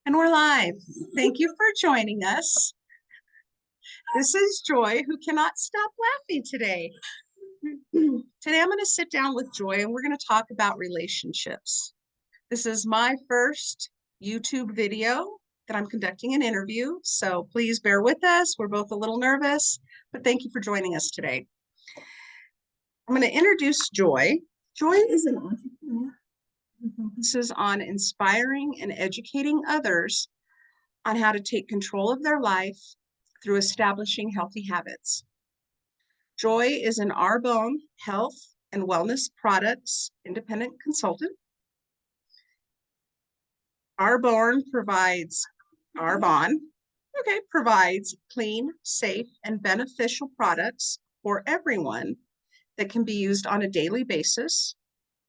And we're live. Thank you for joining us. This is Joy, who cannot stop laughing today. Today, I'm going to sit down with Joy and we're going to talk about relationships. This is my first YouTube video that I'm conducting an interview, so please bear with us. We're both a little nervous, but thank you for joining us today. I'm going to introduce Joy. Joy is an entrepreneur who focuses on inspiring and educating others on how to take control of their life through establishing healthy habits. Joy is an Arbonne health and wellness products independent consultant. Arbonne provides clean, safe, and beneficial products for everyone that can be used on a daily basis.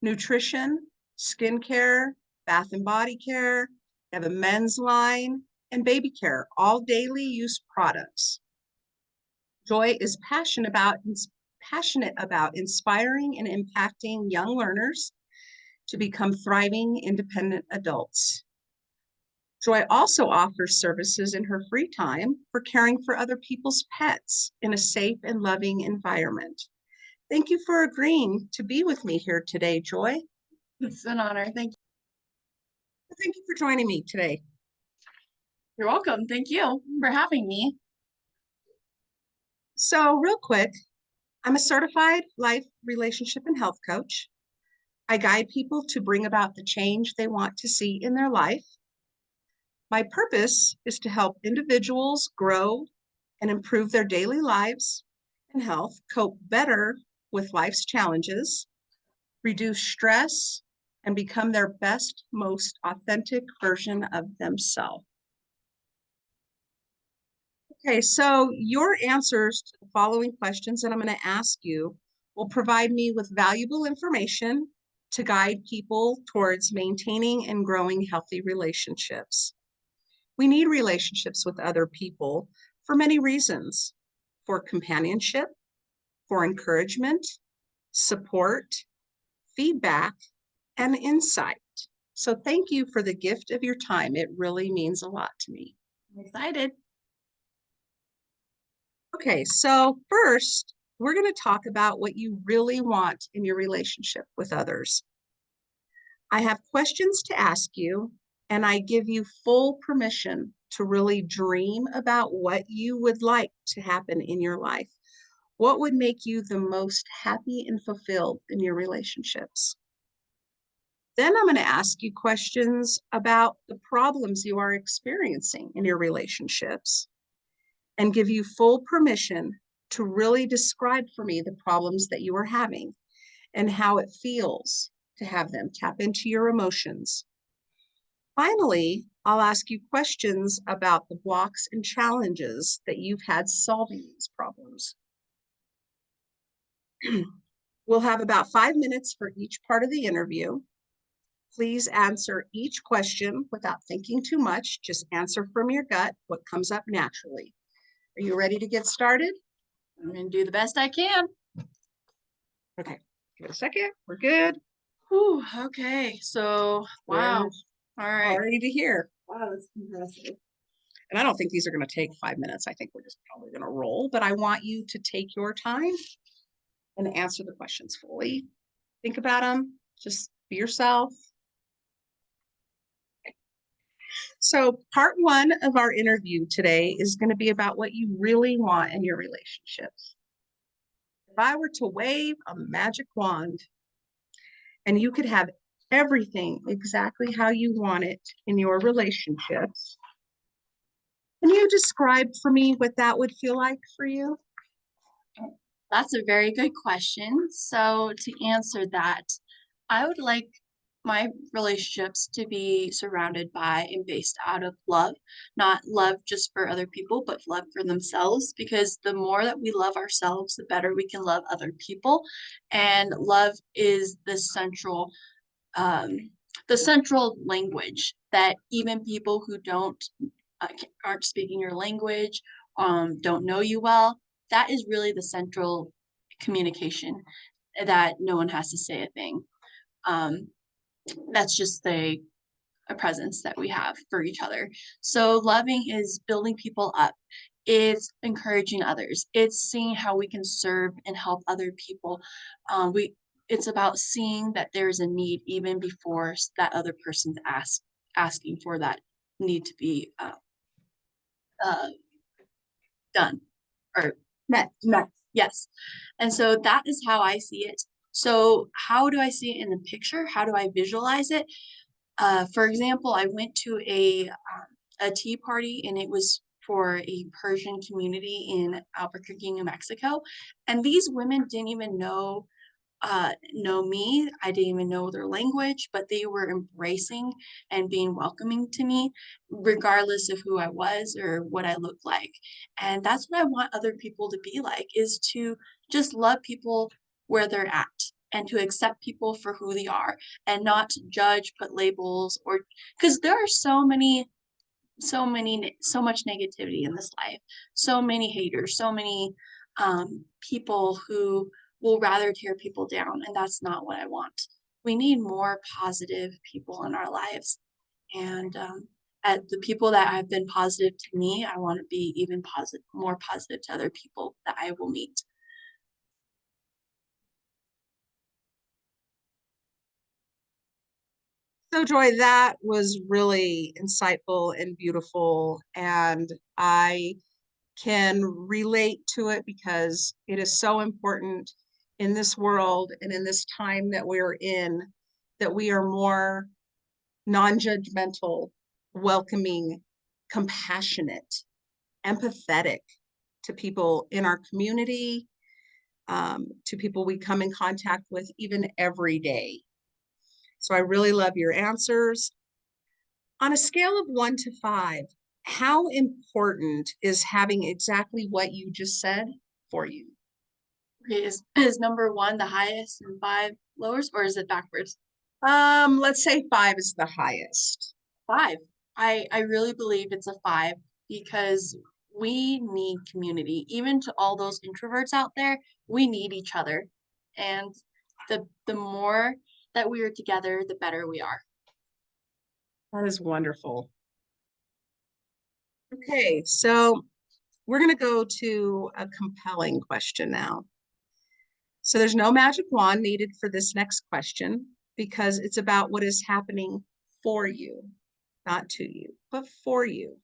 Nutrition, skincare, bath and body care, they have a men's line, and baby care, all daily use products. Joy is passionate about inspiring and impacting young learners to become thriving, independent adults. Joy also offers services in her free time for caring for other people's pets in a safe and loving environment. Thank you for agreeing to be with me here today, Joy. It's an honor. Thank you. Thank you for joining me today. You're welcome. Thank you for having me. So real quick, I'm a certified life, relationship, and health coach. I guide people to bring about the change they want to see in their life. My purpose is to help individuals grow and improve their daily lives and health, cope better with life's challenges, reduce stress, and become their best, most authentic version of themselves. Okay, so your answers to the following questions that I'm going to ask you will provide me with valuable information to guide people towards maintaining and growing healthy relationships. We need relationships with other people for many reasons: for companionship, for encouragement, support, feedback, and insight. So thank you for the gift of your time. It really means a lot to me. I'm excited. Okay, so first, we're going to talk about what you really want in your relationship with others. I have questions to ask you, and I give you full permission to really dream about what you would like to happen in your life. What would make you the most happy and fulfilled in your relationships? Then I'm going to ask you questions about the problems you are experiencing in your relationships and give you full permission to really describe for me the problems that you are having and how it feels to have them. Tap into your emotions. Finally, I'll ask you questions about the blocks and challenges that you've had solving these problems. We'll have about 5 minutes for each part of the interview. Please answer each question without thinking too much. Just answer from your gut what comes up naturally. Are you ready to get started? I'm going to do the best I can. Okay, give it a second. We're good. Whew, okay, so wow. Good. All right. All ready to hear. Wow, that's impressive. And I don't think these are going to take 5 minutes. I think we're just probably going to roll, but I want you to take your time and answer the questions fully. Think about them. Just be yourself. So part 1 of our interview today is going to be about what you really want in your relationships. If I were to wave a magic wand and you could have everything exactly how you want it in your relationships, can you describe for me what that would feel like for you? That's a very good question. So to answer that, I would like my relationships to be surrounded by and based out of love, not love just for other people, but love for themselves. Because the more that we love ourselves, the better we can love other people. And love is the central language that even people who aren't speaking your language, don't know you well, that is really the central communication that no one has to say a thing. That's just the a presence that we have for each other. So loving is building people up. It's encouraging others. It's seeing how we can serve and help other people. We It's about seeing that there's a need even before that other person's asking for that need to be uh, done or met. Yes. And so that is how I see it. So how do I see it in the picture? How do I visualize it? For example, I went to a tea party, and it was for a Persian community in Albuquerque, New Mexico. And these women didn't even know me. I didn't even know their language, but they were embracing and being welcoming to me, regardless of who I was or what I looked like. And that's what I want other people to be like, is to just love people where they're at and to accept people for who they are and not to judge, put labels, or because there are so much negativity in this life, so many haters, so many people who will rather tear people down, and that's not what I want. We need more positive people in our lives, and at the people that have been positive to me, I want to be even more positive to other people that I will meet. So, Joy, that was really insightful and beautiful. And I can relate to it because it is so important in this world and in this time that we're in that we are more non-judgmental, welcoming, compassionate, empathetic to people in our community, to people we come in contact with even every day. So I really love your answers. On a scale of 1 to 5, how important is having exactly what you just said for you? Okay, is number one the highest and five lowest, or is it backwards? Let's say 5 is the highest. Five. I really believe it's a five because we need community. Even to all those introverts out there, we need each other. And the more that we are together, the better we are. That is wonderful. Okay, so we're going to go to a compelling question now. So there's no magic wand needed for this next question because it's about what is happening for you, not to you, but for you.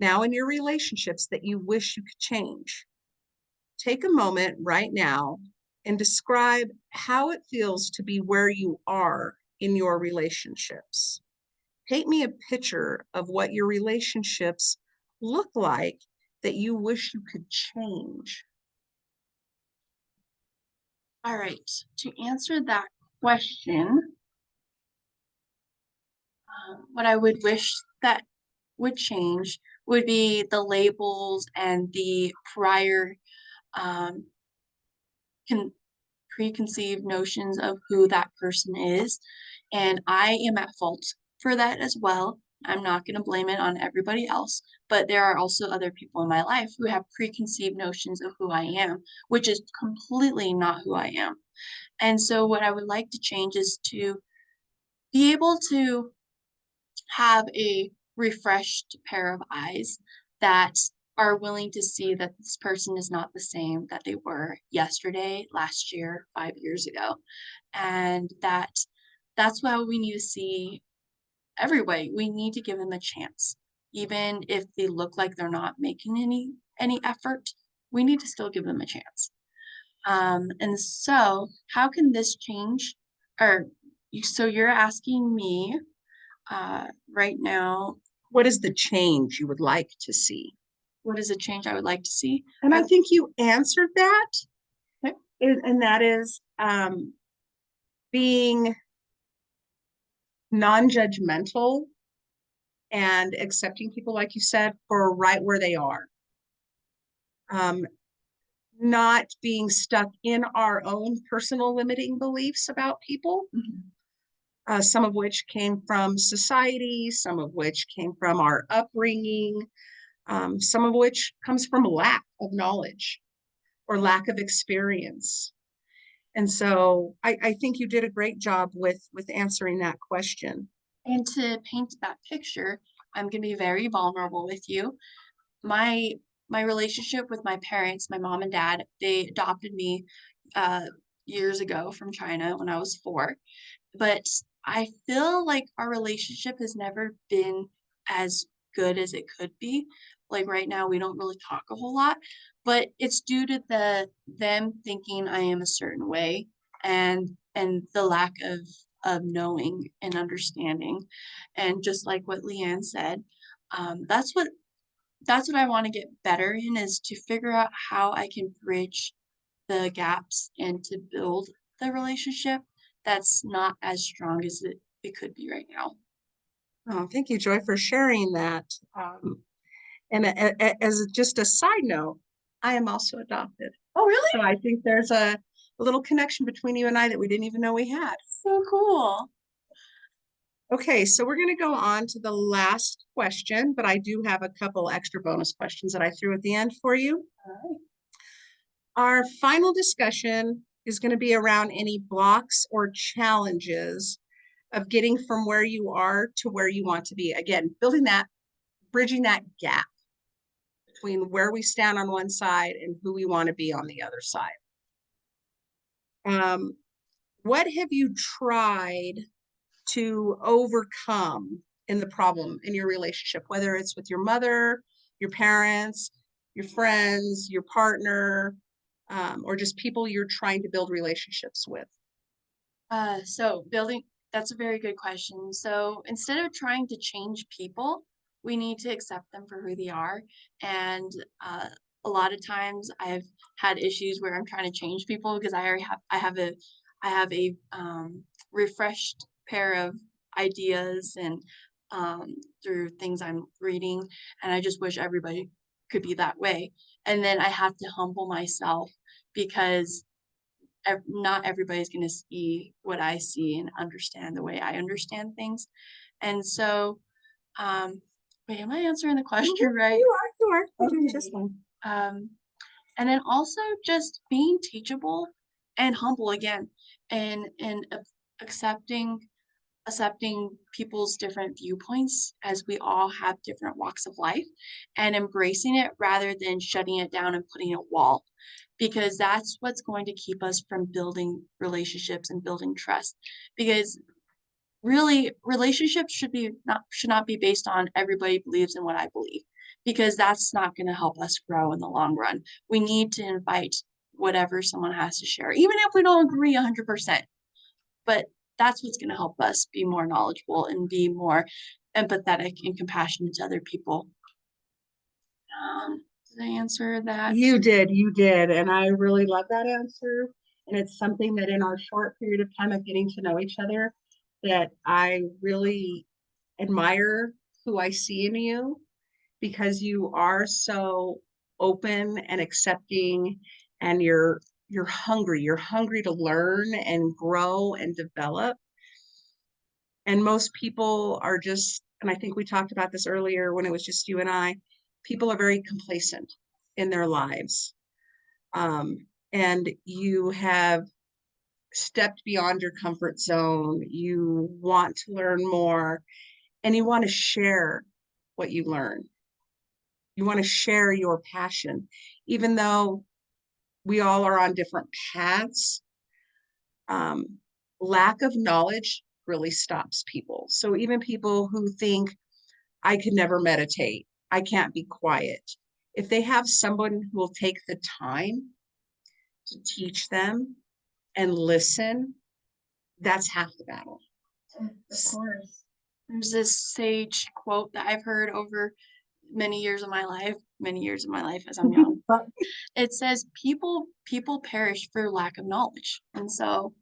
Now in your relationships that you wish you could change. Take a moment right now and describe how it feels to be where you are in your relationships. Paint me a picture of what your relationships look like that you wish you could change. All right. To answer that question, what I would wish that would change would be the labels and the prior um, con- preconceived notions of who that person is. And I am at fault for that as well. I'm not going to blame it on everybody else, but there are also other people in my life who have preconceived notions of who I am, which is completely not who I am. And so, what I would like to change is to be able to have a refreshed pair of eyes that are willing to see that this person is not the same that they were yesterday, last year, 5 years ago. And that's why we need to see everybody. We need to give them a chance. Even if they look like they're not making any effort, we need to still give them a chance. And so how can this change? Or so you're asking me right now, What is the change you would like to see? what is a change I would like to see? And I I, think you answered that, okay. and that is being non-judgmental and accepting people, like you said, for right where they are. Um, not being stuck in our own personal limiting beliefs about people, Mhm. some of which came from society, some of which came from our upbringing, some of which comes from lack of knowledge or lack of experience. And so I think you did a great job with answering that question. And to paint that picture, I'm gonna be very vulnerable with you. My my relationship with my parents, my mom and dad, they adopted me, uh, years ago from China when I was 4, but I feel like our relationship has never been as good as it could be. Like, right now, we don't really talk a whole lot, but it's due to them thinking I am a certain way and the lack of knowing and understanding, and just like what Leanne said, that's what I wanna get better in, is to figure out how I can bridge the gaps and to build the relationship that's not as strong as it could be right now. Oh, thank you, Joy, for sharing that. And as just a side note, I am also adopted. Oh, really? So I think there's a little connection between you and I that we didn't even know we had. So cool. Okay, so we're going to go on to the last question, but I do have a couple extra bonus questions that I threw at the end for you. Alright. Our final discussion is going to be around any blocks or challenges of getting from where you are to where you want to be. Again, bridging that gap between where we stand on one side and who we want to be on the other side. Um, what have you tried to overcome in the problem in your relationship, whether it's with your mother, your parents, your friends, your partner, or just people you're trying to build relationships with? So building That's a very good question. So instead of trying to change people, we need to accept them for who they are. And a lot of times I've had issues where I'm trying to change people because I have a refreshed pair of ideas and through things I'm reading, and I just wish everybody could be that way. And then I have to humble myself because not everybody's going to see what I see and understand the way I understand things. And so, wait, am I answering the question right? You're doing Okay. just fine. Um, and then also just being teachable and humble again, and accepting accepting people's different viewpoints as we all have different walks of life, and embracing it rather than shutting it down and putting a wall, because that's what's going to keep us from building relationships and building trust, because really relationships should not be based on everybody believes in what I believe, because that's not going to help us grow in the long run. We need to invite whatever someone has to share, even if we don't agree 100%, but that's what's gonna help us be more knowledgeable and be more empathetic and compassionate to other people. Did I answer that? You did. And I really love that answer. And it's something that in our short period of time of getting to know each other, that I really admire who I see in you because you are so open and accepting and you're hungry to learn and grow and develop. And most people are just, and I think we talked about this earlier when it was just you and I, people are very complacent in their lives. And you have stepped beyond your comfort zone. You want to learn more and you want to share what you learn. You want to share your passion, even though we all are on different paths. Um, Lack of knowledge really stops people. So even people who think I could never meditate, I can't be quiet. If they have someone who will take the time to teach them and listen, that's half the battle. Of course. There's this sage quote that I've heard over many years of my life as I'm young, but it says, "People perish for lack of knowledge." And so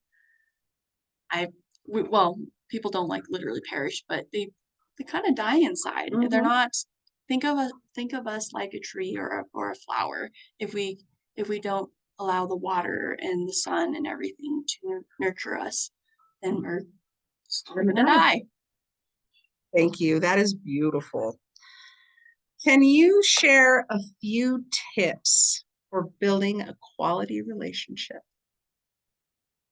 I well, people don't, like, literally perish, but they kinda die inside. They're Mhm. not think of us like a tree or a flower. If we don't allow the water and the sun and everything to nurture us, then we're gonna die. Thank you. That is beautiful. Can you share a few tips for building a quality relationship?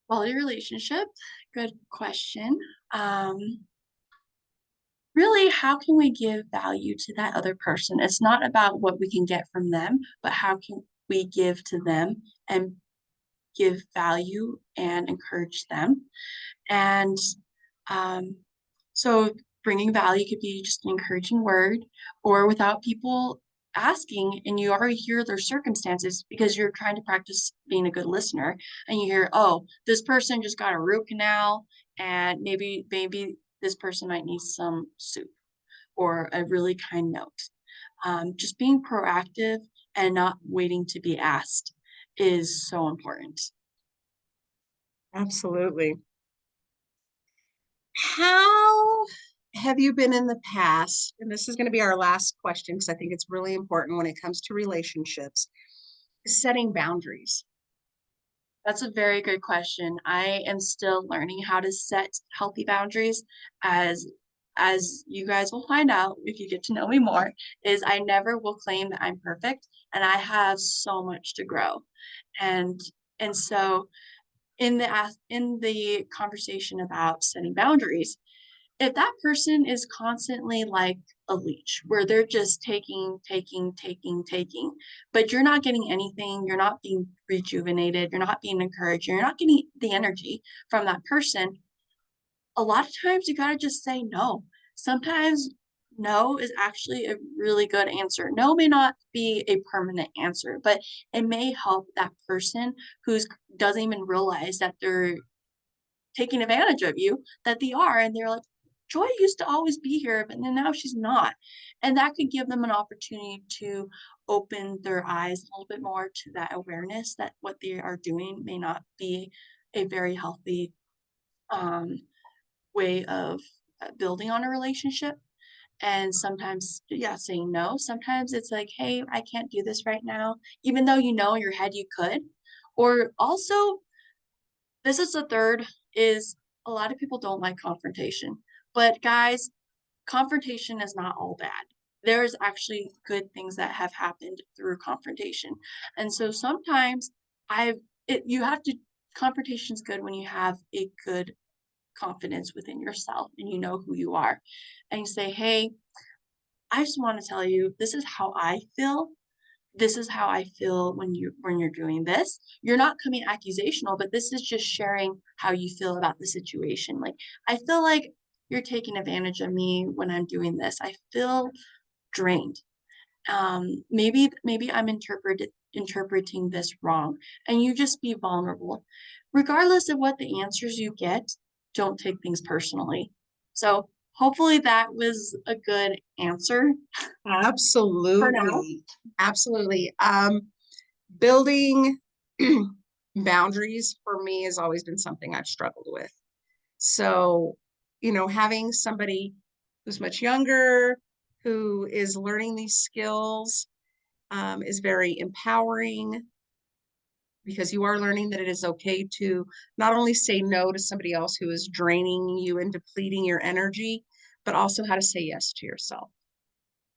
Quality relationship, good question. Um, how can we give value to that other person? It's not about what we can get from them, but how can we give to them and give value and encourage them. And um, so bringing value could be just an encouraging word or without people asking and you already hear their circumstances because you're trying to practice being a good listener and you hear, oh, this person just got a root canal and maybe this person might need some soup or a really kind note. Just being proactive and not waiting to be asked is so important. Absolutely. How have you been in the past? And this is going to be our last question because I think it's really important when it comes to relationships, setting boundaries. That's a very good question. I am still learning how to set healthy boundaries as you guys will find out if you get to know me more, is I never will claim that I'm perfect and I have so much to grow. And so in the conversation about setting boundaries, if that person is constantly like a leech where they're just taking, but you're not getting anything, you're not being rejuvenated, you're not being encouraged, you're not getting the energy from that person, a lot of times you got to just say no. Sometimes no is actually a really good answer. No may not be a permanent answer, but it may help that person who's doesn't even realize that they're taking advantage of you, that they are, and they're like, Joy used to always be here, but then now she's not. And that could give them an opportunity to open their eyes a little bit more to that awareness that what they are doing may not be a very healthy um, way of building on a relationship. And sometimes, yeah, saying no. Sometimes it's like, hey, I can't do this right now, even though you know in your head you could. Or also, this is the third, is a lot of people don't like confrontation. But guys, confrontation is not all bad. There's actually good things that have happened through confrontation. And so sometimes you have to, confrontation's good when you have a good confidence within yourself and you know who you are. And you say, hey, I just want to tell you, this is how I feel. This is how I feel when you're doing this. You're not coming accusational, but this is just sharing how you feel about the situation. Like, I feel like you're taking advantage of me when I'm doing this. I feel drained. Maybe I'm interpreting this wrong, and you just be vulnerable. Regardless of what the answers you get, don't take things personally. So hopefully that was a good answer for now. Absolutely. Absolutely. Building boundaries for me has always been something I've struggled with. So, having somebody who's much younger, who is learning these skills, is very empowering because you are learning that it is okay to not only say no to somebody else who is draining you and depleting your energy, but also how to say yes to yourself.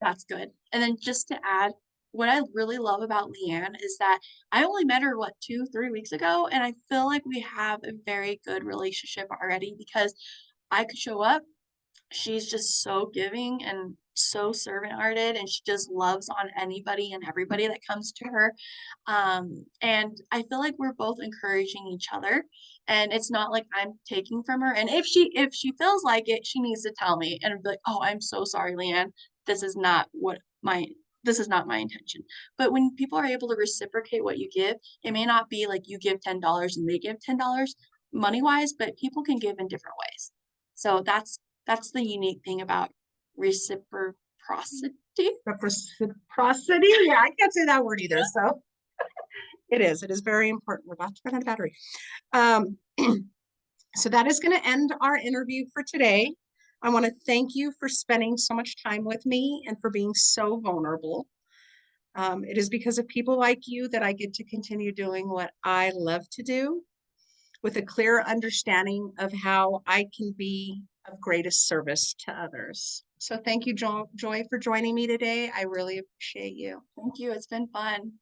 That's good. And then just to add, what I really love about Leann is that I only met her, what, 2, 3 weeks ago, and I feel like we have a very good relationship already because I could show up, she's just so giving and so servant-hearted, and she just loves on anybody and everybody that comes to her. And I feel like we're both encouraging each other, and it's not like I'm taking from her. And if she feels like it, she needs to tell me and be like, "Oh, I'm so sorry, Leann. This is not what my this is not my intention." But when people are able to reciprocate what you give, it may not be like you give $10 and they give $10 money-wise, but people can give in different ways. So that's the unique thing about reciprocity. Reciprocity. Yeah, I can't say that word either. So it is. It is very important. We're about to run out of battery. Um, so that is going to end our interview for today. I want to thank you for spending so much time with me and for being so vulnerable. It is because of people like you that I get to continue doing what I love to do with a clear understanding of how I can be of greatest service to others. So thank you, Joy, for joining me today. I really appreciate you. Thank you. It's been fun.